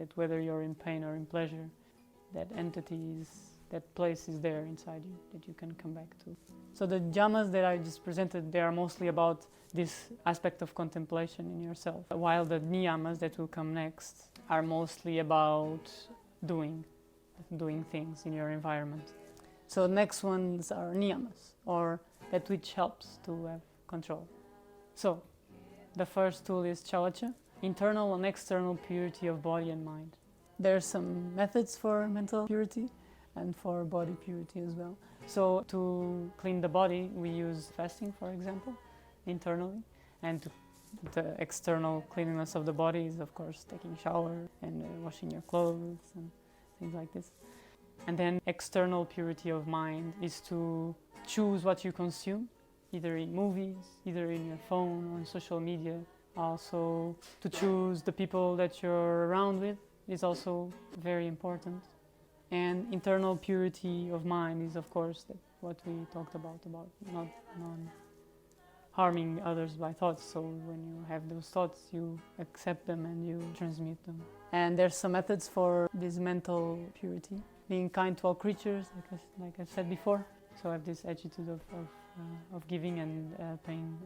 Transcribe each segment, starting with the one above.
that whether you're in pain or in pleasure, that entity is, that place is there inside you that you can come back to. So the jamas that I just presented, they are mostly about this aspect of contemplation in yourself, while the niyamas that will come next are mostly about doing things in your environment. So next ones are niyamas, or that which helps to have control. So the first tool is chawacha, internal and external purity of body and mind. There are some methods for mental purity and for body purity as well. So to clean the body, we use fasting, for example, internally, and the external cleanliness of the body is, of course, taking a shower and washing your clothes and things like this. And then external purity of mind is to choose what you consume, either in movies, either in your phone, on social media. Also, to choose the people that you're around with is also very important. And internal purity of mind is, of course, what we talked about not harming others by thoughts. So when you have those thoughts, you accept them and you transmute them. And there's some methods for this mental purity. Being kind to all creatures, like I said before. So I have this attitude of giving and paying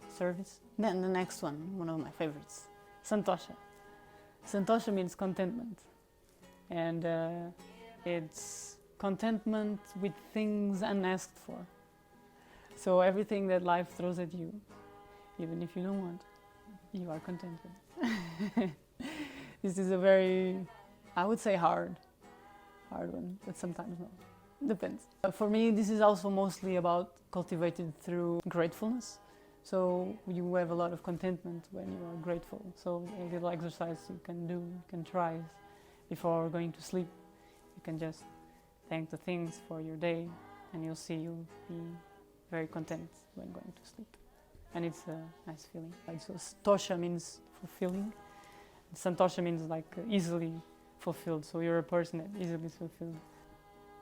service. Then the next one of my favorites, Santosha. Santosha means contentment. And it's contentment with things unasked for. So everything that life throws at you, even if you don't want, you are content with. This is a very, I would say hard one, but sometimes not. Depends. For me, this is also mostly about cultivated through gratefulness. So you have a lot of contentment when you are grateful. So a little exercise you can try before going to sleep. You can just thank the things for your day, and you'll see you'll be very content when going to sleep. And it's a nice feeling. So Tosha means fulfilling. Santosha means like easily fulfilled. So you're a person that easily fulfilled.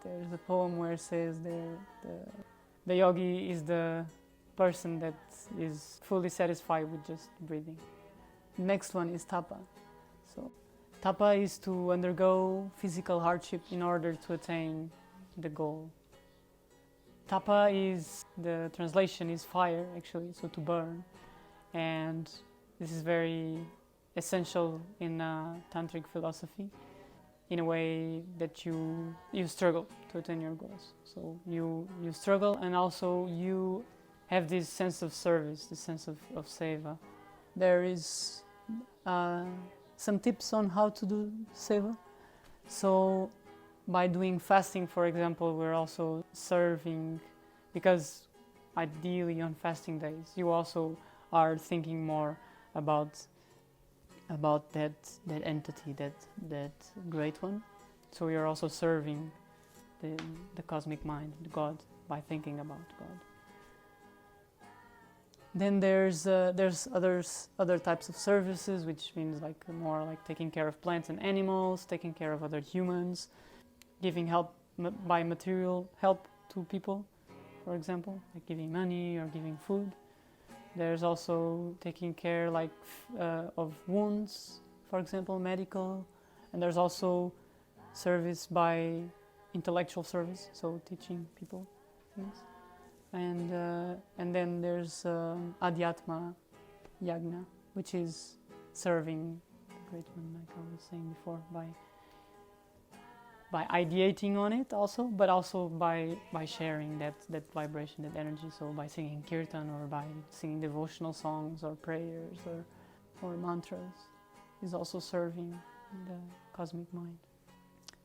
There's a poem where it says the yogi is the person that is fully satisfied with just breathing. Next one is Tapa. So Tapa is to undergo physical hardship in order to attain the goal. Tapa is, the translation is fire actually, so to burn. And this is very essential in tantric philosophy, in a way that you struggle to attain your goals. So you struggle, and also you have this sense of service, this sense of seva. There is some tips on how to do seva. So by doing fasting, for example, we're also serving, because ideally on fasting days you also are thinking more about that entity, that great one. So you're also serving the cosmic mind, the God, by thinking about God. Then there's other types of services, which means like more like taking care of plants and animals, taking care of other humans, giving help by material help to people, for example, like giving money or giving food. There's also taking care of wounds, for example, medical. And there's also service by intellectual service, so teaching people things. And then there's Adhyatma Yagna, which is serving the Great One, like I was saying before, by ideating on it also, but also by sharing that vibration, that energy. So by singing kirtan, or by singing devotional songs or prayers or mantras, is also serving the cosmic mind.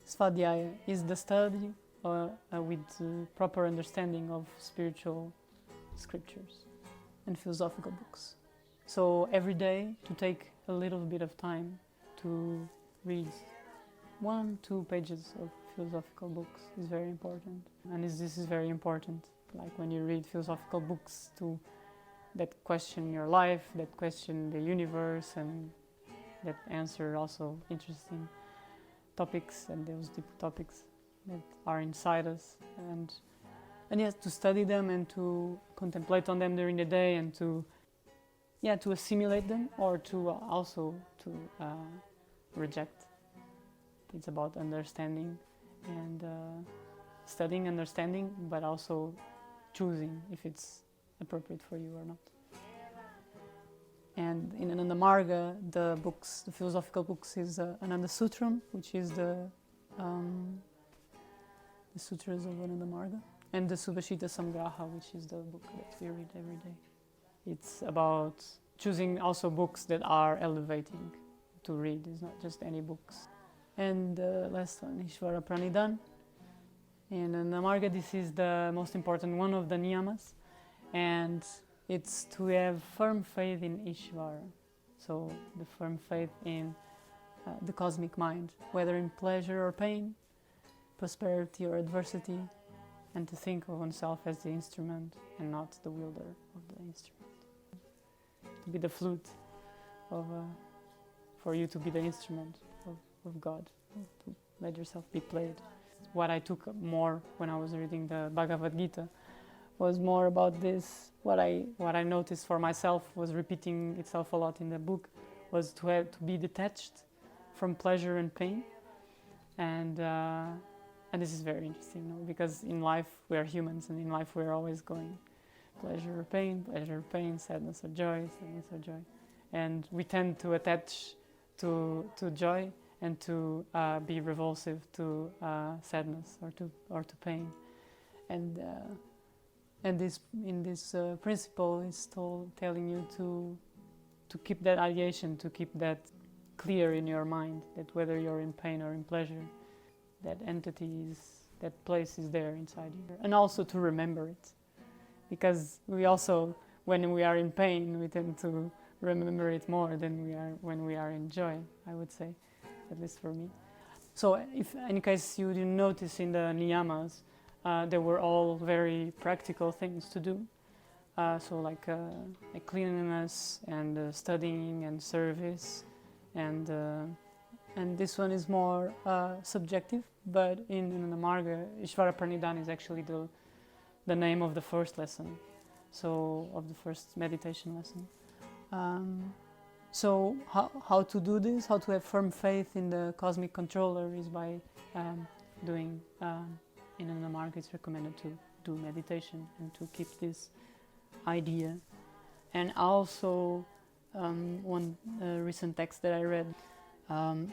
Sfadiya is the study with proper understanding of spiritual scriptures and philosophical books. So every day to take a little bit of time to read 1-2 pages of philosophical books is very important. And this is very important, like when you read philosophical books that question your life, that question the universe, and that answer also interesting topics, and those deep topics that are inside us, and yes, to study them and to contemplate on them during the day, and to assimilate them, or to also to reject. It's about understanding and studying, understanding, but also choosing if it's appropriate for you or not. And in Ananda Marga, the philosophical books is Ananda Sutram, which is the sutras of Ananda Marga, and the Subhashita Samgraha, which is the book that we read every day. It's about choosing also books that are elevating to read. It's not just any books. And the last one, Ishvara Pranidhan. And in the Marga, this is the most important one of the niyamas, and it's to have firm faith in Ishvara. So the firm faith in the cosmic mind, whether in pleasure or pain, prosperity or adversity, and to think of oneself as the instrument and not the wielder of the instrument. To be the flute for you to be the instrument of God, to let yourself be played. What I took more when I was reading the Bhagavad Gita was more about this. What I noticed for myself was repeating itself a lot in the book, was to be detached from pleasure and pain, and this is very interesting, no? Because in life we are humans, and in life we are always going pleasure or pain, sadness or joy, and we tend to attach to joy and to be revulsive to sadness or to pain, and this principle is telling you to keep that ideation, to keep that clear in your mind, that whether you're in pain or in pleasure, that that place is there inside you, and also to remember it, because we also, when we are in pain, we tend to remember it more than when we are in joy, I would say, at least for me. So if in case you didn't notice in the niyamas, they were all very practical things to do. So like cleanliness and studying and service, and this one is more subjective. But in the Marga, Ishvara Pranidhan is actually the name of the first lesson, so of the first meditation lesson. So how to do this, how to have firm faith in the cosmic controller, is by doing, in the Marga it's recommended to do meditation and to keep this idea. And also one recent text that I read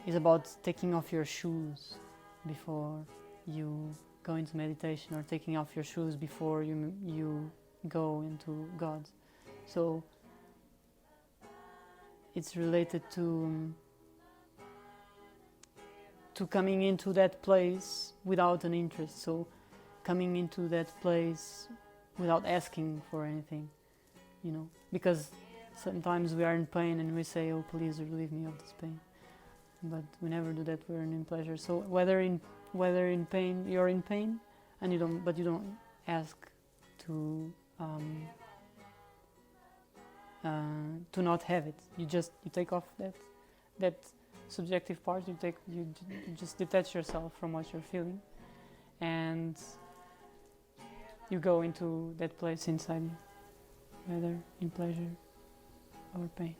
is about taking off your shoes before you go into meditation, or taking off your shoes before you go into God. So it's related to coming into that place without an interest. So coming into that place without asking for anything, because sometimes we are in pain and we say, "Oh, please relieve me of this pain," but we never do that. We're in pleasure. So whether in pain, you're in pain, and you don't ask to not have it. You take off that subjective part. You just detach yourself from what you're feeling, and you go into that place inside you, whether in pleasure or pain.